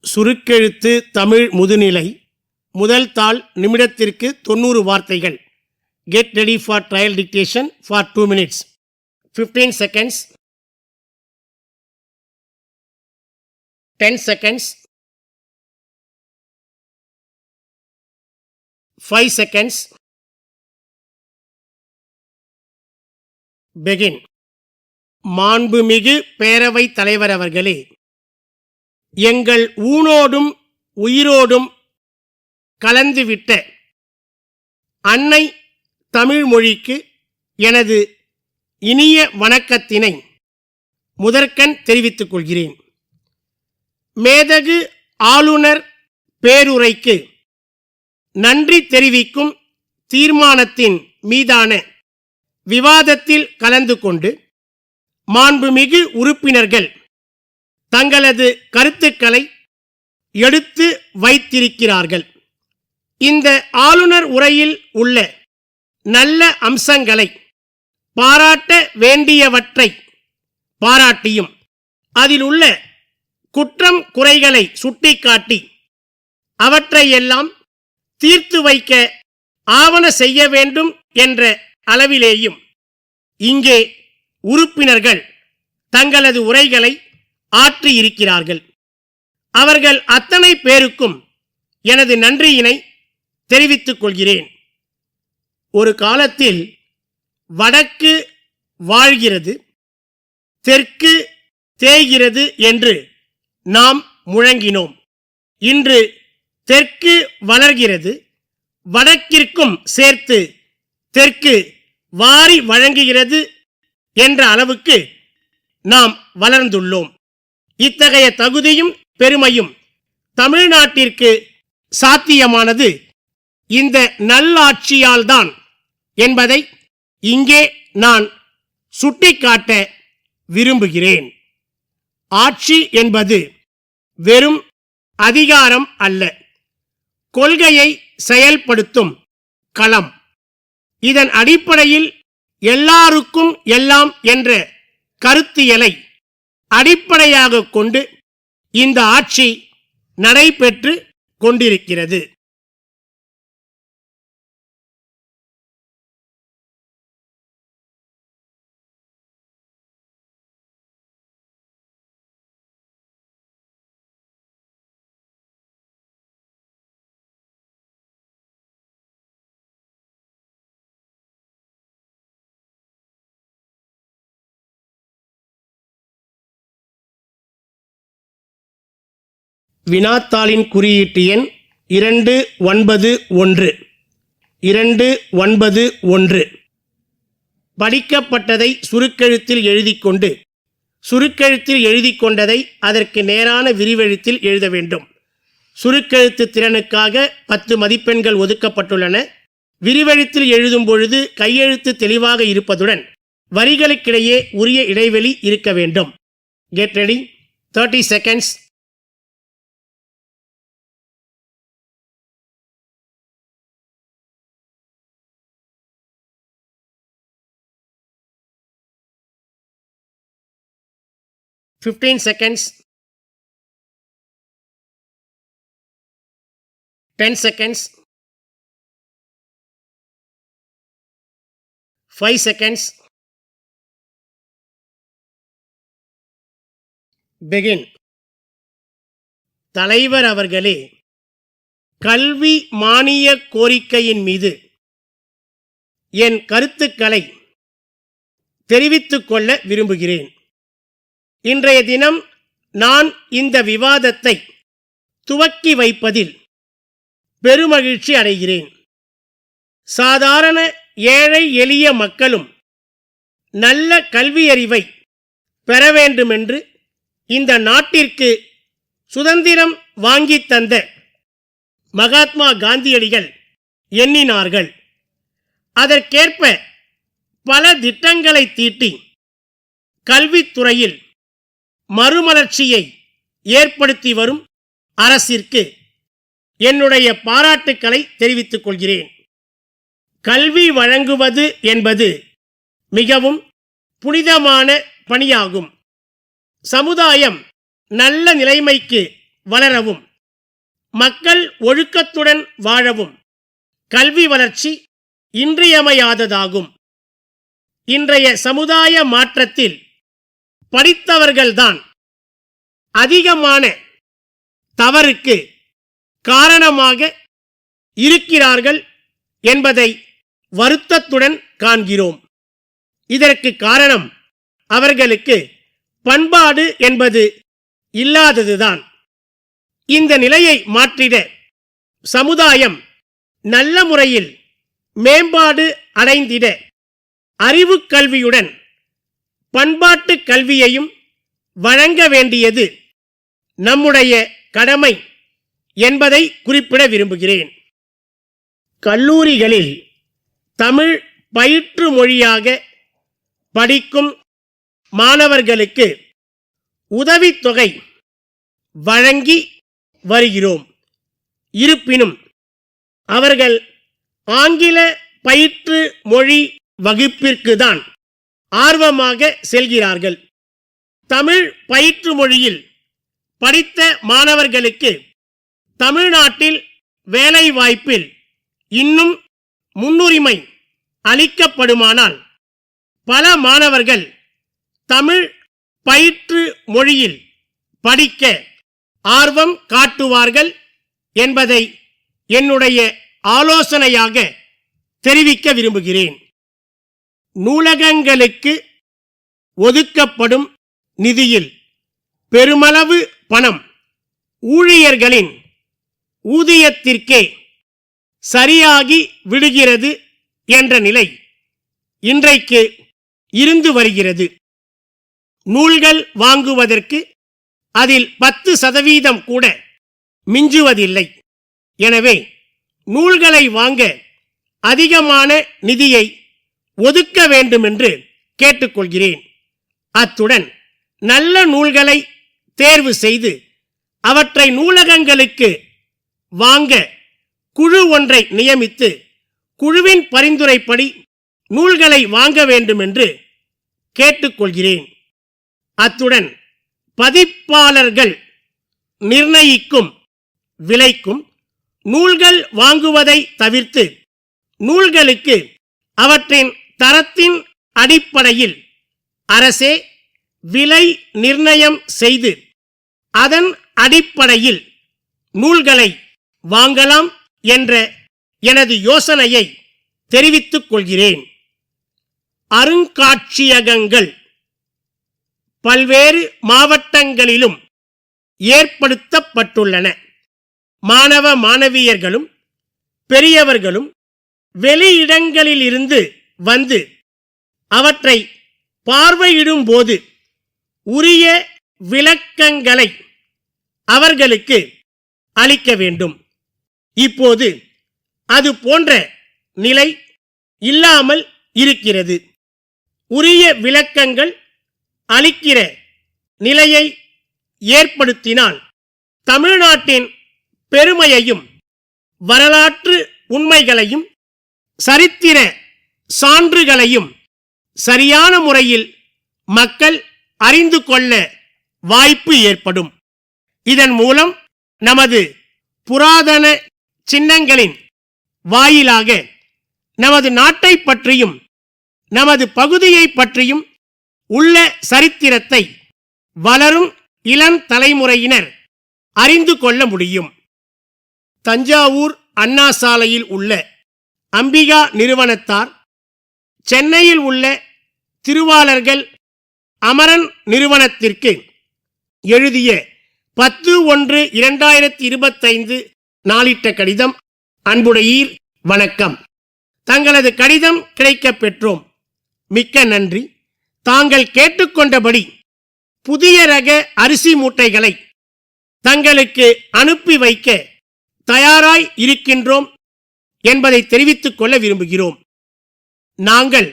சுருக்கெழுத்து தமிழ் முதுநிலை முதல் தாள் நிமிடத்திற்கு 90 வார்த்தைகள். Get ready for trial dictation for 2 minutes. 15 seconds. 10 seconds. 5 seconds. Begin. மாண்புமிகு பேரவைத் தலைவர் அவர்களே, எங்கள் ஊனோடும் உயிரோடும் கலந்துவிட்ட அன்னை தமிழ் மொழிக்கு எனது இனிய வணக்கத்தினை முதற்கண் தெரிவித்துக் கொள்கிறேன். மேதகு ஆளுநர் பேருரைக்கு நன்றி தெரிவிக்கும் தீர்மானத்தின் மீதான விவாதத்தில் கலந்து கொண்டு மாண்புமிகு உறுப்பினர்கள் தங்களது கருத்துக்களை எடுத்து வைத்திருக்கிறார்கள். இந்த ஆளுநர் உரையில் உள்ள நல்ல அம்சங்களை பாராட்ட வேண்டியவற்றை பாராட்டியும் அதில் உள்ள குற்றம் குறைகளை சுட்டிக்காட்டி அவற்றையெல்லாம் தீர்த்து வைக்க ஆவண செய்ய வேண்டும் என்ற அளவிலேயும் இங்கே உறுப்பினர்கள் தங்களது உரைகளை ஆற்றியிருக்கிறார்கள். அவர்கள் அத்தனை பேருக்கும் எனது நன்றியினை தெரிவித்துக் கொள்கிறேன். ஒரு காலத்தில் வடக்கு வாழ்கிறது, தெற்கு தேய்கிறது என்று நாம் முழங்கினோம். இன்று தெற்கு வளர்கிறது, வடக்கிற்கும் சேர்த்து தெற்கு வாரி வழங்குகிறது என்ற அளவுக்கு நாம் வளர்ந்துள்ளோம். இத்தகைய தகுதியும் பெருமையும் தமிழ்நாட்டிற்கு சாத்தியமானது இந்த நல்லாட்சியால் தான் என்பதை இங்கே நான் சுட்டிக்காட்ட விரும்புகிறேன். ஆட்சி என்பது வெறும் அதிகாரம் அல்ல, கொள்கையை செயல்படுத்தும் களம். இதன் அடிப்படையில் எல்லாருக்கும் எல்லாம் என்ற கருத்தியலை அடிப்படையாக கொண்டு இந்த ஆட்சி நடைபெற்று கொண்டிருக்கிறது. வினாத்தாளின் குறியீட்டு எண் 291. 291. படிக்கப்பட்டதை சுருக்கெழுத்தில் எழுதிக்கொண்டு சுருக்கெழுத்தில் எழுதிக்கொண்டதை அதற்கு நேரான விரிவெழுத்தில் எழுத வேண்டும். சுருக்கெழுத்து திறனுக்காக 10 மதிப்பெண்கள் ஒதுக்கப்பட்டுள்ளன. விரிவெழுத்தில் எழுதும் பொழுது கையெழுத்து தெளிவாக இருப்பதுடன் வரிகளுக்கிடையே உரிய இடைவெளி இருக்க வேண்டும். Get ready. 30 seconds. Fifteen seconds. 10 seconds. 5 seconds. Begin. தலைவர் அவர்களே, கல்வி மானிய கோரிக்கையின் மீது என் கருத்துக்களை தெரிவித்துக் கொள்ள விரும்புகிறேன். இன்றைய தினம் நான் இந்த விவாதத்தை துவக்கி வைப்பதில் பெருமகிழ்ச்சி அடைகிறேன். சாதாரண ஏழை எளிய மக்களும் நல்ல கல்வியறிவை பெற வேண்டுமென்று இந்த நாட்டிற்கு சுதந்திரம் வாங்கி தந்த மகாத்மா காந்தியடிகள் எண்ணினார்கள். அதற்கேற்ப பல திட்டங்களை தீட்டி கல்வித்துறையில் மறுமலர்ச்சியை ஏற்படுத்தி வரும் அரசிற்கு என்னுடைய பாராட்டுக்களை தெரிவித்துக் கொள்கிறேன். கல்வி வழங்குவது என்பது மிகவும் புனிதமான பணியாகும். சமுதாயம் நல்ல நிலைமைக்கு வளரவும் மக்கள் ஒழுக்கத்துடன் வாழவும் கல்வி வளர்ச்சி இன்றியமையாததாகும். இன்றைய சமுதாய மாற்றத்தில் படித்தவர்கள்தான் அதிகமான தவறுக்கு காரணமாக இருக்கிறார்கள் என்பதை வருத்தத்துடன் காண்கிறோம். இதற்கு காரணம் அவர்களுக்கு பண்பாடு என்பது இல்லாததுதான். இந்த நிலையை மாற்றிட சமுதாயம் நல்ல முறையில் மேம்பாடு அடைந்திட அறிவு கல்வியுடன் பண்பாட்டு கல்வியையும் வழங்க வேண்டியது நம்முடைய கடமை என்பதை குறிப்பிட விரும்புகிறேன். கல்லூரிகளில் தமிழ் பயிற்று மொழியாக படிக்கும் மாணவர்களுக்கு உதவித்தொகை வழங்கி வருகிறோம். இருப்பினும் அவர்கள் ஆங்கில பயிற்று மொழி வகுப்பிற்கு தான் ஆர்வமாக செல்கிறார்கள். தமிழ் பயிற்று மொழியில் படித்த மாணவர்களுக்கு தமிழ்நாட்டில் வேலை வாய்ப்பில் இன்னும் முன்னுரிமை அளிக்கப்படுமானால் பல மாணவர்கள் தமிழ் பயிற்று மொழியில் படிக்க ஆர்வம் காட்டுவார்கள் என்பதை என்னுடைய ஆலோசனையாக தெரிவிக்க விரும்புகிறேன். நூலகங்களுக்கு ஒதுக்கப்படும் நிதியில் பெருமளவு பணம் ஊழியர்களின் ஊதியத்திற்கே சரியாகி விடுகிறது என்ற நிலை இன்றைக்கு இருந்து வருகிறது. நூல்கள் வாங்குவதற்கு அதில் 10% கூட மிஞ்சுவதில்லை. எனவே நூல்களை வாங்க அதிகமான நிதியை ஒதுக்க வேண்டும் என்று கேட்டுக்கொள்கிறேன். அத்துடன் நல்ல நூல்களை தேர்வு செய்து அவற்றை நூலகங்களுக்கு வாங்க குழு ஒன்றை நியமித்து குழுவின் பரிந்துரைப்படி நூல்களை வாங்க வேண்டும் என்று கேட்டுக்கொள்கிறேன். அத்துடன் பதிப்பாளர்கள் நிர்ணயிக்கும் விலைக்கும் நூல்கள் வாங்குவதை தவிர்த்து நூல்களுக்கு அவற்றின் தரத்தின் அடிப்படையில் அரசே விலை நிர்ணயம் செய்து அதன் அடிப்படையில் நூல்களை வாங்கலாம் என்ற எனது யோசனையை தெரிவித்துக் கொள்கிறேன். அருங்காட்சியகங்கள் பல்வேறு மாவட்டங்களிலும் ஏற்படுத்தப்பட்டுள்ளன. மாணவ மாணவியர்களும் பெரியவர்களும் வெளியிடங்களிலிருந்து வந்து அவற்றை பார்வையிடும் போது உரிய விளக்கங்களை அவர்களுக்கு அளிக்க வேண்டும். இப்போது அது போன்ற நிலை இல்லாமல் இருக்கிறது. உரிய விளக்கங்கள் அளிக்கிற நிலையை ஏற்படுத்தினால் தமிழ்நாட்டின் பெருமையையும் வரலாற்று உண்மைகளையும் சரித்திர சான்றுகளையும் சரியான முறையில் மக்கள் அறிந்து கொள்ள வாய்ப்பு ஏற்படும். இதன் மூலம் நமது புராதன சின்னங்களின் வாயிலாக நமது நாட்டை பற்றியும் நமது பகுதியை பற்றியும் உள்ள சரித்திரத்தை வளரும் இளம் தலைமுறையினர் அறிந்து கொள்ள முடியும். தஞ்சாவூர் அண்ணா சாலையில் உள்ள அம்பிகா நிறுவனத்தார் சென்னையில் உள்ள திருவாளர்கள் அமரன் நிறுவனத்திற்கு எழுதிய 10/1/2025 நாளிட்ட கடிதம். அன்புடையீர், வணக்கம். தங்களது கடிதம் கிடைக்கப் பெற்றோம். மிக்க நன்றி. தாங்கள் கேட்டுக்கொண்டபடி புதிய ரக அரிசி மூட்டைகளை தங்களுக்கு அனுப்பி வைக்க தயாராய் இருக்கின்றோம் என்பதை தெரிவித்துக் கொள்ள விரும்புகிறோம். நாங்கள்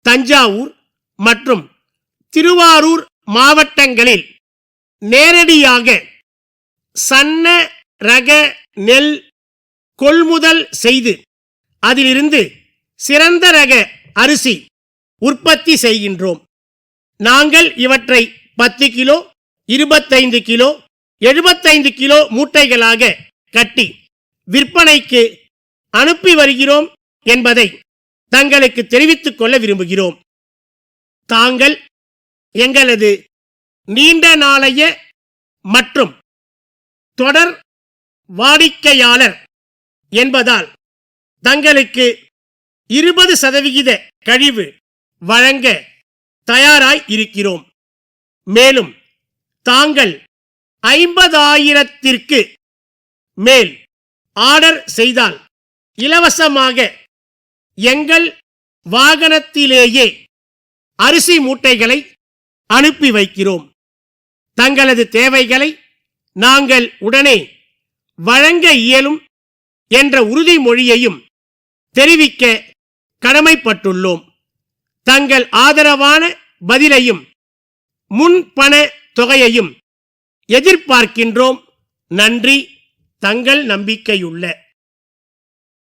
தஞ்சாவூர் மற்றும் திருவாரூர் மாவட்டங்களில் நேரடியாக சன்ன ரக நெல் கொள்முதல் செய்து அதிலிருந்து சிறந்த ரக அரிசி உற்பத்தி செய்கின்றோம். நாங்கள் இவற்றை 10 கிலோ, 25 கிலோ 75 கிலோ மூட்டைகளாக கட்டி விற்பனைக்கு அனுப்பி வருகிறோம் என்பதை தங்களுக்கு தெரிவித்துக் கொள்ள விரும்புகிறோம். தாங்கள் எங்களது நீண்ட நாளைய மற்றும் தொடர் வாடிக்கையாளர் என்பதால் தங்களுக்கு 20% கழிவு வழங்க தயாராய் இருக்கிறோம். மேலும் தாங்கள் 50,000க்கு மேல் ஆர்டர் செய்தால் இலவசமாக எங்கள் வாகனத்திலேயே அரிசி மூட்டைகளை அனுப்பி வைக்கிறோம். தங்களது தேவைகளை நாங்கள் உடனே வழங்க இயலும் என்ற உறுதிமொழியையும் தெரிவிக்க கடமைப்பட்டுள்ளோம். தங்கள் ஆதரவான பதிலையும் முன்பண தொகையையும் எதிர்பார்க்கின்றோம். நன்றி. தங்கள் நம்பிக்கையுள்ள